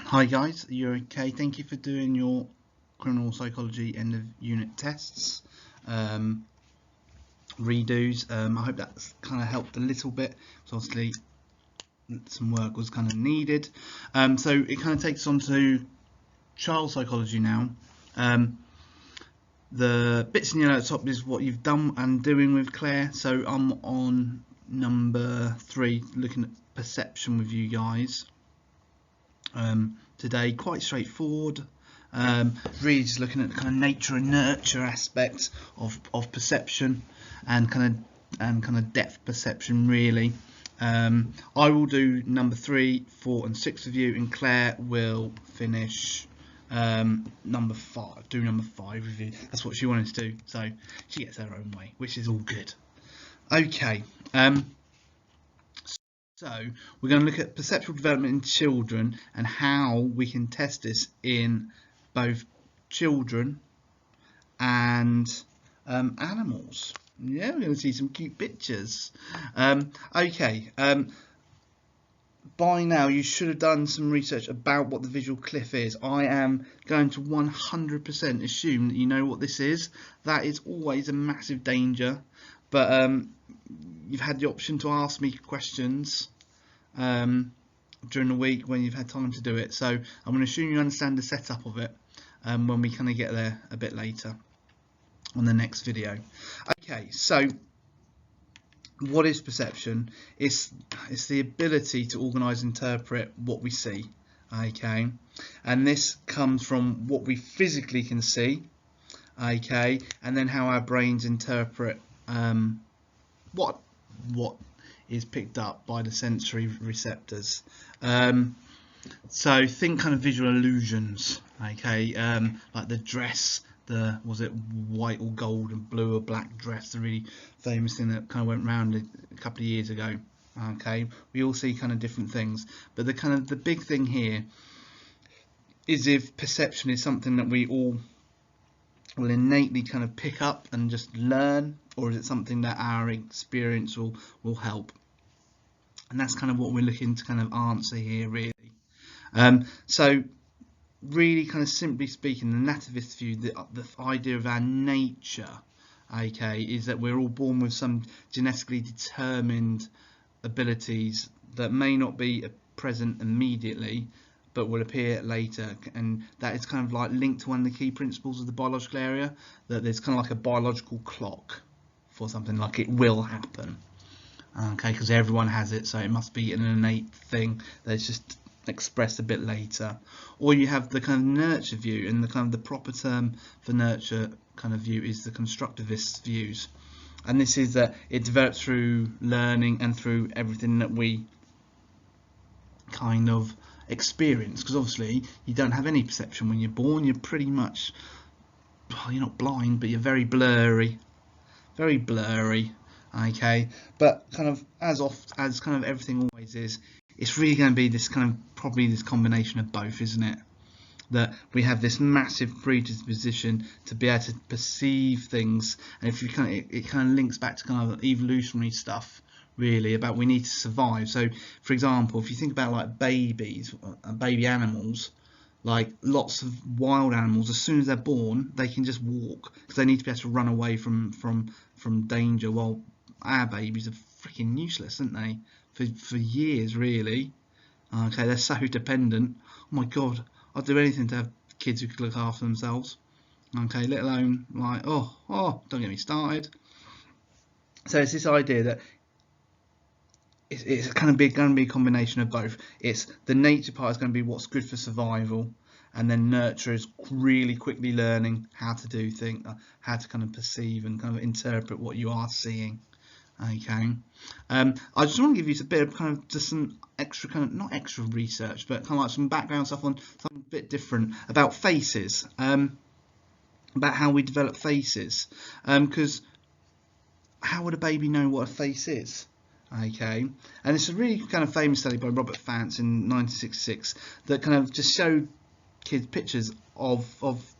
Hi guys, you're okay. Thank you for doing your criminal psychology end of unit tests, redos. I hope that's kind of helped a little bit. So obviously some work was kind of needed. So it kind of takes us on to child psychology now. The bits in yellow at the top is what you've done and doing with Claire. So I'm on number 3, looking at perception with you guys. Today, quite straightforward. Really just looking at the kind of nature and nurture aspect of perception and kind of depth perception really. I will do number 3, 4 and 6 with you, and Claire will finish number 5. Do number 5 with you. That's what she wanted to do, so she gets her own way, which is all good. Okay. So we're going to look at perceptual development in children and how we can test this in both children and animals. Yeah, we're going to see some cute pictures. Okay. By now you should have done some research about what the visual cliff is. I am going to 100% assume that you know what this is. That is always a massive danger, but you've had the option to ask me questions during the week when you've had time to do it, so I'm going to assume you understand the setup of it when we kind of get there a bit later on the next video. Okay, so what is perception? It's the ability to organise and interpret what we see. Okay, and this comes from what we physically can see, okay, and then how our brains interpret what is picked up by the sensory receptors. So think kind of visual illusions, okay, like the dress, was it white or gold and blue or black dress, the really famous thing that kind of went round a couple of years ago. Okay, we all see kind of different things, but the big thing here is if perception is something that we all will innately kind of pick up and just learn, or is it something that our experience will help? And that's kind of what we're looking to kind of answer here really. So really kind of simply speaking, the nativist view, the idea of our nature, okay, is that we're all born with some genetically determined abilities that may not be present immediately but will appear later, and that is kind of like linked to one of the key principles of the biological area, that there's kind of like a biological clock for something, like it will happen, okay, because everyone has it, so it must be an innate thing that's just expressed a bit later. Or you have the kind of nurture view, and the kind of the proper term for nurture kind of view is the constructivist views, and this is that it develops through learning and through everything that we kind of experience, because obviously you don't have any perception when you're born. You're pretty much, well, you're not blind, but you're very blurry, okay, but kind of as kind of everything always is, it's really going to be this kind of probably this combination of both, isn't it? That we have this massive predisposition to be able to perceive things, and if you it kind of links back to kind of evolutionary stuff really, about we need to survive. So for example, if you think about like babies, baby animals, like lots of wild animals, as soon as they're born they can just walk because they need to be able to run away from danger, while our babies are freaking useless, aren't they, for years really. Okay, they're so dependent. Oh my god, I'd do anything to have kids who could look after themselves, okay, let alone like, oh don't get me started. So it's this idea that it's going to be a combination of both. It's the nature part is going to be what's good for survival, and then nurture is really quickly learning how to do things, how to kind of perceive and kind of interpret what you are seeing. Okay, I just want to give you a bit of kind of just some extra kind of, not extra research, but kind of like some background stuff on something a bit different about faces, about how we develop faces, because how would a baby know what a face is? Okay, and it's a really kind of famous study by Robert Fantz in 1966 that kind of just showed kids pictures of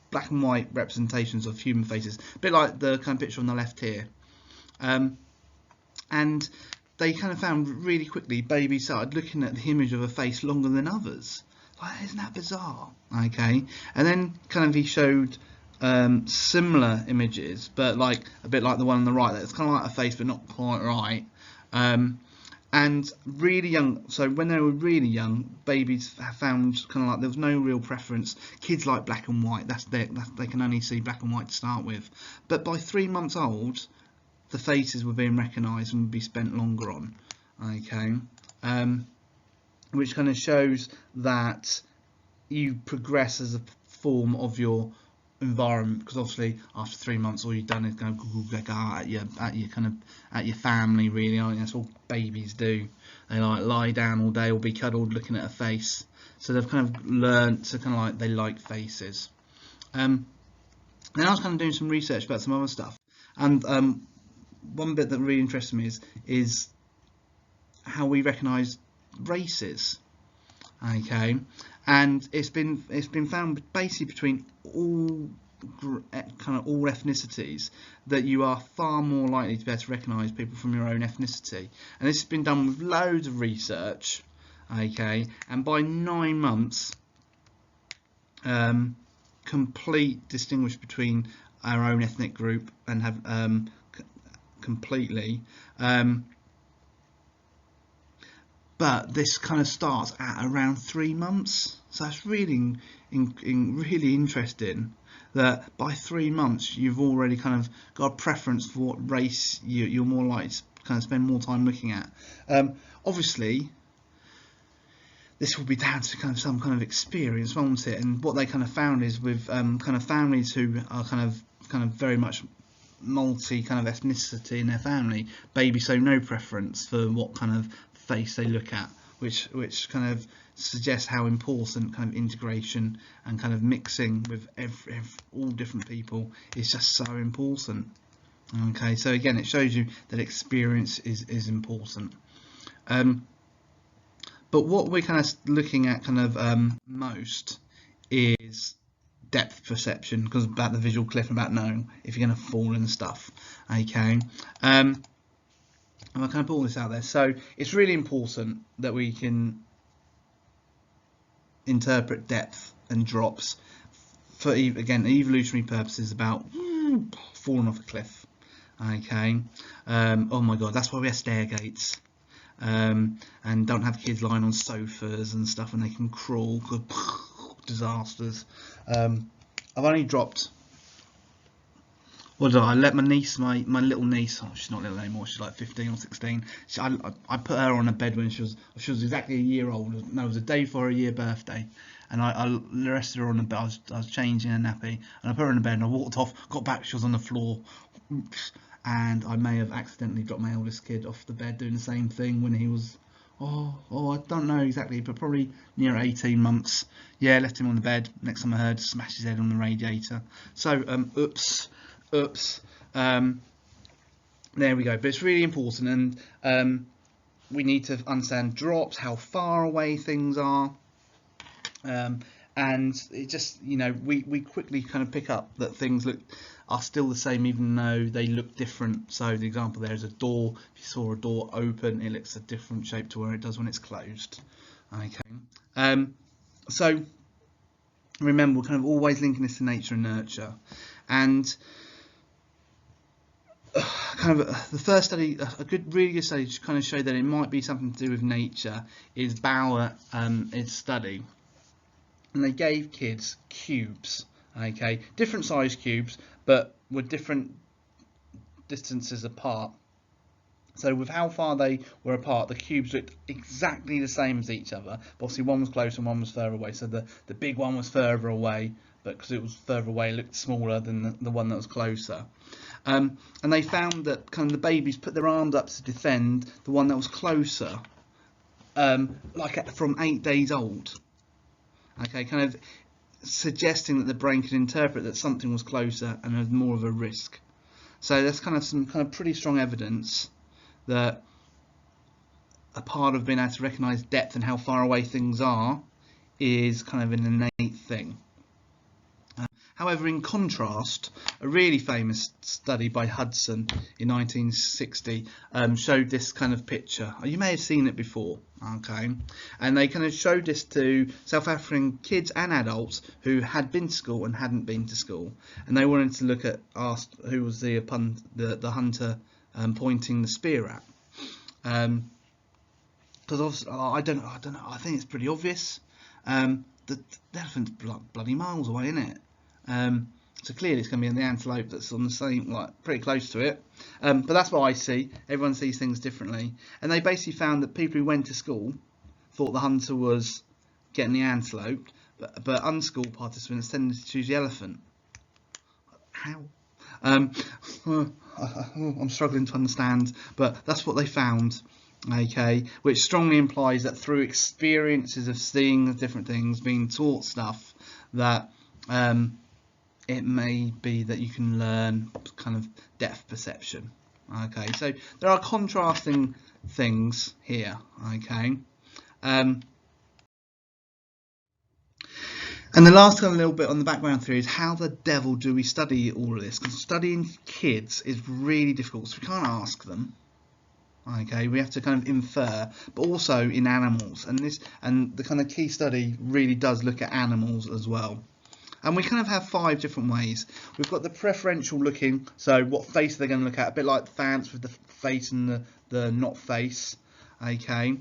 black and white representations of human faces, a bit like the kind of picture on the left here, and they kind of found really quickly babies started looking at the image of a face longer than others. Like, isn't that bizarre? Okay, and then kind of he showed similar images, but like a bit like the one on the right. That's kind of like a face, but not quite right. And really young, so when they were really young, babies found kind of like there was no real preference. Kids like black and white. They can only see black and white to start with. But by 3 months old, the faces were being recognised and would be spent longer on. Okay, which kind of shows that you progress as a form of your environment, because obviously after 3 months all you've done is go at your family, really, aren't you? That's all babies do. They like lie down all day or be cuddled looking at a face, so they've kind of learnt to kind of like they like faces. Then I was kind of doing some research about some other stuff, and one bit that really interested me is how we recognise races. Okay, and it's been found basically between all ethnicities that you are far more likely to be able to recognise people from your own ethnicity, and this has been done with loads of research. Okay, and by 9 months, complete distinguish between our own ethnic group and have completely. But this kind of starts at around 3 months, so that's really really interesting that by 3 months you've already kind of got a preference for what race you're more likely to kind of spend more time looking at. Obviously, this will be down to kind of some kind of experience, won't it? And what they kind of found is with kind of families who are kind of very much multi kind of ethnicity in their family, babies show no preference for what kind of face they look at, which kind of suggests how important kind of integration and kind of mixing with all different people is just so important. Okay, so again, it shows you that experience is important. But what we're kind of looking at kind of most is depth perception, because about the visual cliff, about knowing if you're going to fall and stuff. Okay, and I kind of put all this out there. So it's really important that we can interpret depth and drops for, again, evolutionary purposes, about falling off a cliff. Okay, oh my god, that's why we have stair gates. And don't have kids lying on sofas and stuff and they can crawl. Disasters. I've only dropped, what did I let my niece, my little niece, oh, she's not little anymore, she's like 15 or 16. I put her on a bed when she was exactly a year old. No, it was a day for her year birthday, and I rested her on the bed. I was changing her nappy, and I put her in the bed and I walked off, got back, she was on the floor. Oops. And I may have accidentally dropped my eldest kid off the bed doing the same thing when he was, I don't know exactly, but probably near 18 months. Yeah, left him on the bed. Next time I heard, smashed his head on the radiator. So, oops. There we go. But it's really important, and we need to understand drops, how far away things are. And it just, we quickly kind of pick up that things are still the same even though they look different. So the example there is a door. If you saw a door open, it looks a different shape to where it does when it's closed. Okay. So remember, we're kind of always linking this to nature and nurture. And kind of the first study, really good study to kind of show that it might be something to do with nature, is Bauer its study. And they gave kids cubes, okay, different size cubes, but with different distances apart. So with how far they were apart, the cubes looked exactly the same as each other. But obviously one was closer and one was further away. So the big one was further away, but because it was further away, it looked smaller than the one that was closer. And they found that kind of the babies put their arms up to defend the one that was closer, like from 8 days old. Okay, kind of suggesting that the brain could interpret that something was closer and had more of a risk. So that's kind of some kind of pretty strong evidence that a part of being able to recognise depth and how far away things are is kind of an innate thing. However, in contrast, a really famous study by Hudson in 1960 showed this kind of picture. You may have seen it before, okay? And they kind of showed this to South African kids and adults who had been to school and hadn't been to school, and they wanted to look at, asked who was the hunter pointing the spear at. Because I don't know. I think it's pretty obvious. The elephant's bloody miles away, isn't it? So clearly it's going to be the antelope that's on the same, like pretty close to it. But that's what I see. Everyone sees things differently, and they basically found that people who went to school thought the hunter was getting the antelope, but unschooled participants tended to choose the elephant. How? I'm struggling to understand, but that's what they found. Okay, which strongly implies that through experiences of seeing different things, being taught stuff, that it may be that you can learn kind of depth perception. Okay, so there are contrasting things here. Okay, and the last kind of little bit on the background theory is how the devil do we study all of this? Because studying kids is really difficult, so we can't ask them. Okay, we have to kind of infer, but also in animals, and the kind of key study really does look at animals as well. And we kind of have 5 different ways. We've got the preferential looking, so what face they're going to look at, a bit like the fans with the face and the not face. Okay,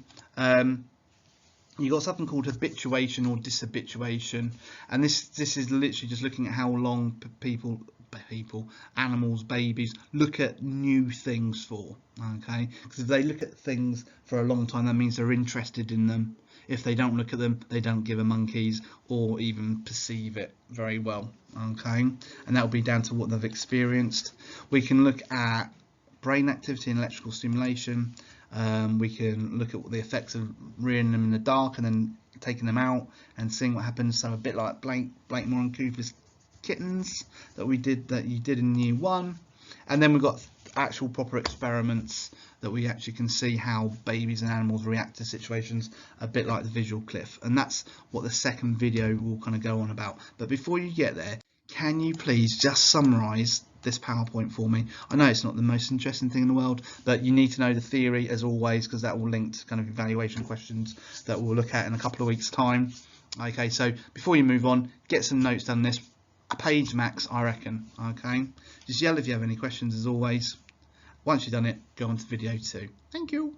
you've got something called habituation or dishabituation, and this is literally just looking at how long animals, babies look at new things for. Okay, because if they look at things for a long time, that means they're interested in them. If they don't look at them, they don't give a monkeys or even perceive it very well. Okay, and that will be down to what they've experienced. We can look at brain activity and electrical stimulation. We can look at the effects of rearing them in the dark and then taking them out and seeing what happens. So a bit like Blakemore and Cooper's kittens that you did in year 1. And then we've got actual proper experiments that we actually can see how babies and animals react to situations, a bit like the visual cliff. And that's what the second video will kind of go on about. But before you get there, can you please just summarize this PowerPoint for me? I know it's not the most interesting thing in the world, but you need to know the theory as always, because that will link to kind of evaluation questions that we'll look at in a couple of weeks' time. Okay, so before you move on, get some notes down this. A page max, I reckon. Okay, just yell if you have any questions as always. Once you've done it, go on to video 2. Thank you.